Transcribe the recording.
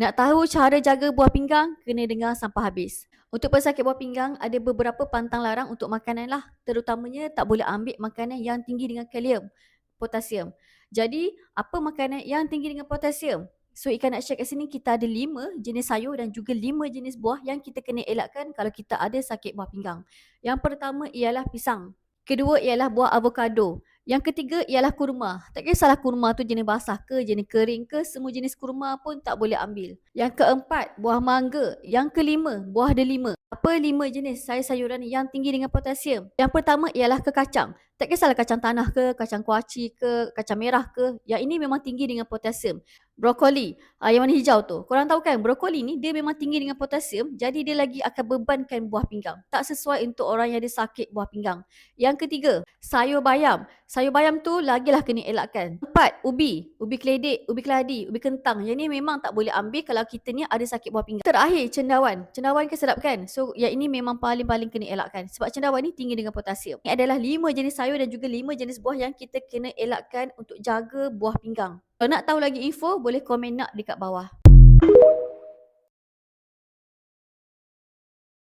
Nak tahu cara jaga buah pinggang? Kena dengar sampai habis. Untuk pesakit buah pinggang, ada beberapa pantang larang untuk makanan lah. Terutamanya tak boleh ambil makanan yang tinggi dengan kalium, potasium. Jadi, apa makanan yang tinggi dengan potasium? So, Ika nak share kat sini, kita ada 5 jenis sayur dan juga 5 jenis buah yang kita kena elakkan kalau kita ada sakit buah pinggang. Yang pertama ialah pisang. Kedua ialah buah avokado. Yang ketiga ialah kurma. Tak kisahlah kurma tu jenis basah ke, jenis kering ke, semua jenis kurma pun tak boleh ambil. Yang keempat, buah mangga. Yang kelima, buah delima. Apa 5 jenis sayur-sayuran yang tinggi dengan potasium? Yang pertama ialah kacang. Tak kisahlah kacang tanah ke, kacang kuaci ke, kacang merah ke. Yang ini memang tinggi dengan potasium. Brokoli, yang warna hijau tu. Korang tahu kan, brokoli ni dia memang tinggi dengan potasium, jadi dia lagi akan bebankan buah pinggang. Tak sesuai untuk orang yang ada sakit buah pinggang. Yang ketiga, sayur bayam. Sayur bayam tu lagilah kena elakkan. 4, ubi. Ubi keledek, ubi keladi, ubi kentang. Yang ni memang tak boleh ambil kalau kita ni ada sakit buah pinggang. Terakhir, cendawan. Cendawan kan sedap kan? So, yang ini memang paling-paling kena elakkan. Sebab cendawan ni tinggi dengan potasium. Ini adalah 5 jenis sayur dan juga 5 jenis buah yang kita kena elakkan untuk jaga buah pinggang. Kalau nak tahu lagi info, boleh komen nak dekat bawah.